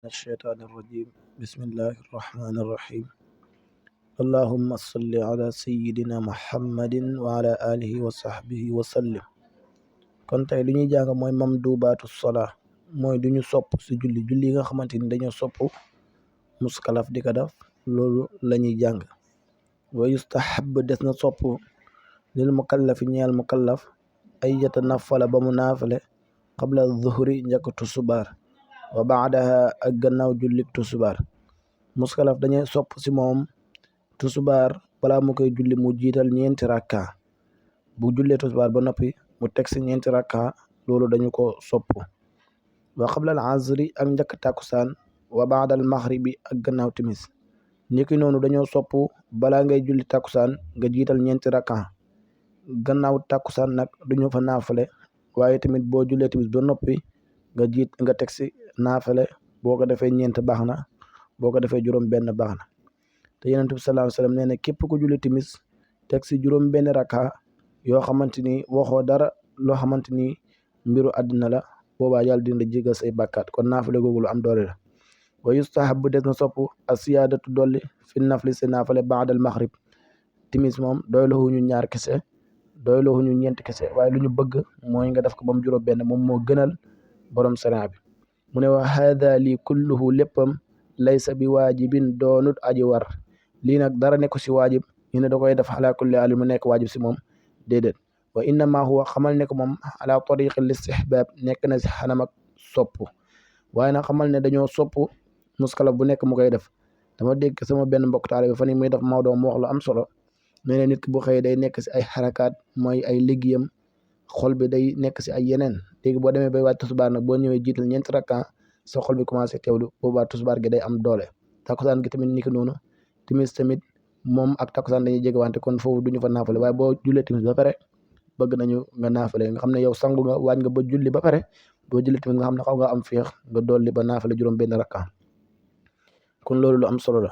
الشيطان الرجيم بسم الله الرحمن الرحيم اللهم صل على سيدنا محمد وعلى آله وصحبه وسلم kon tey li ñuy jàng mooy mamdubaatu salaa mooy du ñu sopp si julli yi nga xamante ni dañoo sopp muskalaf di ko def loolu la ñuy jàng wa yustahab des na sopp lil mukallafi ñeel mukallaf ay yatanafala ba mu naafale qabla zuhri njëkk tusubaar wa baadaha ak gannaaw jullik tusubaar muskalaf dañuy sopp si moom tusubaar balaa mu koy julli mu jiital ñeenti rakka bu jullee tusubaar ba noppi mu teg si ñeenti rakka loolu dañu ko sopp wa qabla al asri ak njëkk tàkkusaan wa baada al maghribi ak gannaaw timis niki noonu dañoo sopp balaa ngay julli tàkkusaan nga jiital ñeenti rakka gannaaw tàkkusaan nag duñu fa naafale waaye tamit boo jullee timis ba noppi nga teg si naafale boo ko defee ñeent baax na boo ko defee juróom benn baax na te yonent bi sallallahu alayhi wasallam nee na képp ku julli timis teg si juróom benn rakka yoo xamante ni waxoo dara loo xamante ni mbiru àddina la boobaa yàlla dina jégal say bàkkaat kon naafale googu lu am doole la wa yustahabu des na sopp asiyaadatu dolli fi nafli si naafale baadal maghrib timis moom doy loxuñu ñaar kese doy loxuñu ñeent kese waaye lu ñu bëgg mooy nga def ko ba mu juróom benn moom moo gënal borom sariya bi mu ne wa hada lii kulluhu léppam laysa bi waajibin doonut aji war lii nag dara nekku si waajib ñu ne da koy def ala kulli haal mu nekk waajib si moom déedéet wa innama huwa xamal ne ko moom ala tariqi listihbab nekk na si xanam ak sopp waaye nag xamal ne dañoo sopp muskalaf bu nekk mu koy def dama dégg sama benn mbokk taalibe fan yi muy def Maodo mu wax lu am solo nee na nit ki bu xëyee day nekk si ay xarakaat mooy ay liggéeyam xol bi day nekk si ay yeneen léegi boo demee bay waaj tusubaar nag boo ñëwee jiital ñeenti rakka sa xol bi commencé teewlu boobaa tusubaar gi day am doole takkusaan gi tamit niki noonu timis tamit moom ak takkusaan dañuy jege wante kon foofu duñu fa naafale waaye boo jullee timis ba pare bëgg nañu nga naafale nga xam ne yow sangu nga waaj nga ba julli ba pare boo jullee timis nga xam ne xaw nga am féex nga dolli ba naafale juróom benn rakka kon loolu lu am solo la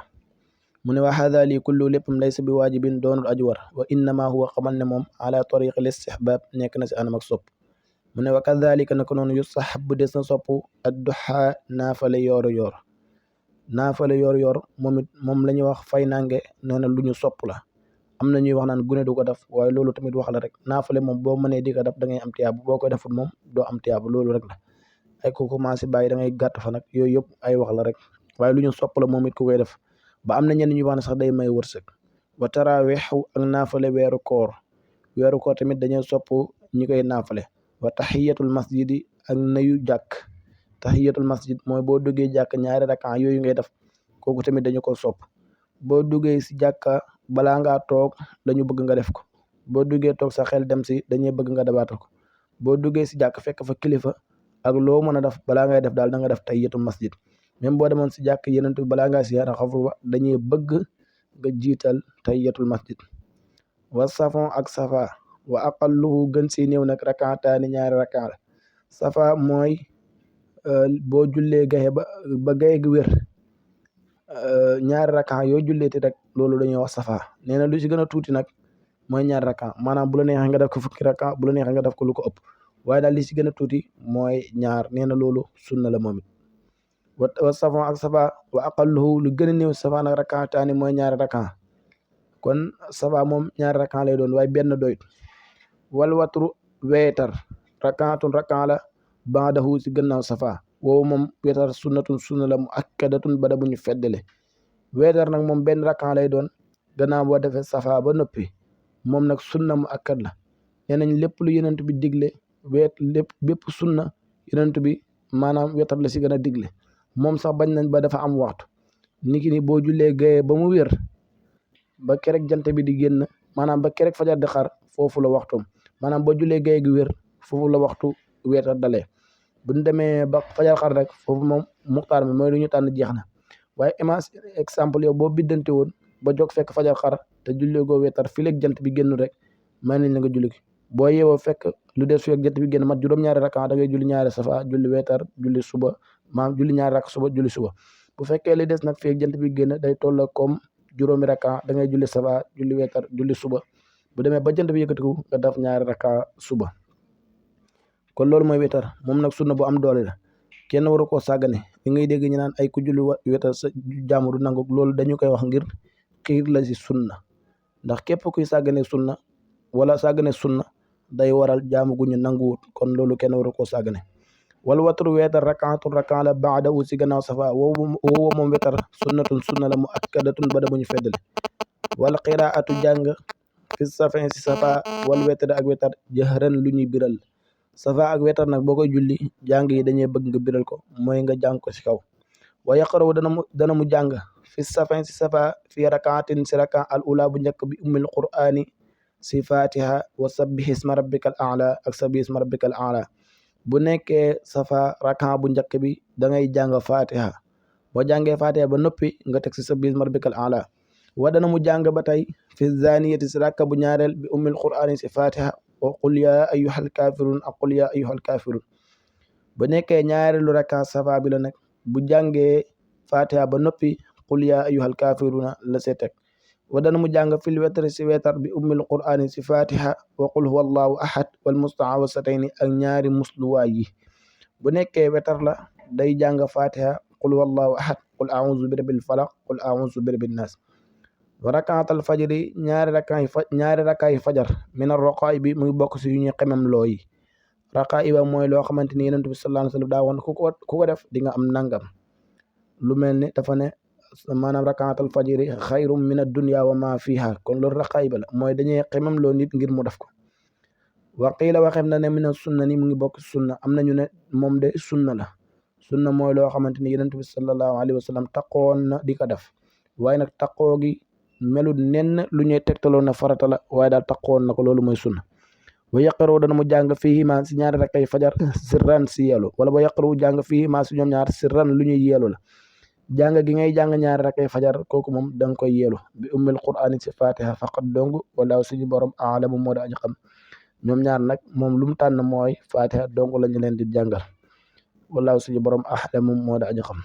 mu ne wa hada lii kullu léppam laysa bi waajibin doonul aju war wa innama huwa xamal ne moom ala tariqi listihbab nekk na si anam ak sopp mu ne wa kadhalika nako noonu yustahabu des na sopp adduha naafale yoor yoor moom la ñuy wax fay nange nee na lu ñu sopp la am na ñuy wax naan gune du ko def waaye loolu tamit wax la rek naafale moom boo mënee di ko def da ngay am tiyaabu boo ko defut moom doo am tiyaabu loolu rek la ay ko commencé bàyyi da ngay gàtt fa nag yooyu yëpp ay wax la rek waaye lu ñu sopp la moom it ku koy def ba am na ñenn ñuy wax ne sax day may wërsëg wa tarawixu ak naafale weeru koor tamit dañoo sopp ñi koy naafale wa tahiyatul masjidi ak nayu jàkk tahiyatul masjid mooy boo duggee jàkk ñaari rakka yooyu ngay def kooku tamit dañu ko sopp boo duggee si jàkka balaa ngaa toog dañu bëgg nga def ko boo duggee toog sa xel dem si dañuy bëgg nga dabaatal ko boo duggee si jàkk fekk fa kilifa ak loo mën a def balaa ngay def daal da nga def tahiyatul masjid même boo demoon si jàkk yeneen bi balaa ngaa siyaara xafu dañuy bëgg nga jiital tahiyatul masjid wa safon ak safa wa aqalluhu gën si néew nag rakaataani ñaari rakka la safa mooy boo jullee gaye ba gaye gi wér ñaari rakka yoo julleeti rek loolu dañuy wax safa nee na lu si gën a tuuti nag mooy ñaari rakka maanaam bu la neexee nga def ko fukki rakka bu la neexee nga def ko lu ko ëpp waaye daal li si gën a tuuti mooy ñaar nee na loolu sunna la moom it wa safon ak safa wa aqalluhu lu gën a néew safa nag rakaataani mooy ñaari rakka kon safa moom ñaari rakka lay doon waaye benn doyut wal watru weetar rakaatun rakka la baadahu si gannaaw safa woowu moom weetar sunna la mu akkadatun bada bu ñu feddale weetar nag moom benn rakka lay doon gannaaw boo defee safa ba noppi moom nag sunna mu akkat la nee nañ lépp lu yonent bi digle bépp sunna yonent bi maanaam weetar la si gën a digle moom sax bañ nañ ba dafa am waxtu niki ni boo jullee gaye ba mu wér ba kerek jant bi di génn maanaam ba kerek fajar di xar foofu la waxtum maanaam boo jullee gaye gi wér foofu la waxtu weetar dalee bu ñu demee ba fajar xar rek foofu moom muxtaar mi mooy lu ñu tànn jeex na waaye exemple yow boo biddante woon ba jóg fekk fajar xar te jullee goo weetar fii léegi jant bi génn rek may nañ la nga julli boo yeewoo fekk lu des fii ak jant bi génn mat juróom-ñaari rakka da ngay julli ñaari safa julli weetar julli suba julli ñaari rakk suba julli suba bu fekkee li des nag fii ak jant bi génn day toll comme juróomi rakka da ngay julli safa julli weetar julli suba bu demee ba jant bi yëkkatiku nga def ñaari rakka suba kon loolu mooy weetar moom nag sunna bu am doole la kenn waru koo sàggane li ngay dégg ñu naan ay ku julli wetar sa jaamu du nangu loolu dañu koy wax ngir xiir la si sunna ndax képp kuy sàggane sunna wala sàggane sunna day waral jaamu gu ñu nanguwut kon loolu kenn waru koo sàggane wal watru weetar rakaatun rakaa la baada wu si gannaaw safa woowa moom wetar sunnatun sunna la mu akkadatun ba da bu ñu feddale wal qiraatu jàng fi safin si safa wal wetar ak wetar jahran lu ñuy biral safa ak wetar nag boo koy julli jàng yi dañuy bëgg nga biral ko mooy nga jàng ko si kaw wa yaqrawu dana mu jàng fi safin si safa fi rakaatin si raka al ula bu njëkk bi ummil qur'ani si fatiha wa sabbih isma rabbikal a'la ak sabbih isma rabbikal a'la bu nekkee safa raka bu njëkk bi da ngay jàng fatiha boo jàngee fatiha ba noppi nga teg si sabbih isma rabbikal a'la wa dana mu jàng ba tey fi zaniyati si rakka bu ñaareel bi ummil qur'ani si fatiha wa qul ya ayyuhal kafirun ak qul ya ayyuhal kafirun bu nekkee ñaareelu raka safa bi la nag bu jàngee fatiha ba noppi qul ya ayyuhal kafiruna la see teg wa dana mu jàng fil wetri si wetar bi ummil qur'ani si fatiha wa qul huwa allahu ahad wal musta'awasatayni ak ñaari musluwaay yi bu nekkee wetar la day jàng fatiha qul huwa allahu ahad qul a'udhu bi rabbil falaq qul a'udhu bi rabbin nas wa rakaatal fajri ñaari rakaay fajar min ar-raqaa'i bi muy bokk si yu ñuy xemem loo yi raqaa'i ba mooy loo xamante ni yonent bi sallallahu alayhi wa sallam daa woon ku ko def di nga am nangam lu mel ni dafa ne maanaam rakaatal fajri xayrum min ad-dunya wa ma fiha kon loolu raqaa'i ba la mooy dañuy xemem loo nit ngir mu def ko wa qiila waxem na ne min sunna ni mu ngi bokk sunna am nañu ne moom de sunna la sunna mooy loo xamante ni yonent bi sallallahu alayhi wa sallam taqoon na di ko def waaye nag taqoo gi melut nenn lu ñuy tegtaloo na farata la waaye daal taqoon na ko loolu mooy sunna wa yaqaru dana mu jàng fii ma si ñaari rakkay fajar sirran si yeelu wala ba yaqaru jàng fii ma si ñoom ñaar sirran lu ñuy yeelu la jàng gi ngay jàng ñaari rakkay fajar kooku moom da nga koy yeelu bi ummil qur'ani si fatiha faqat dong wala suñu borom aalamu moo da aji xam ñoom ñaar nag moom lu mu tànn mooy fatiha dong la ñu leen di jàngal wala suñu borom aalamu moo da aji xam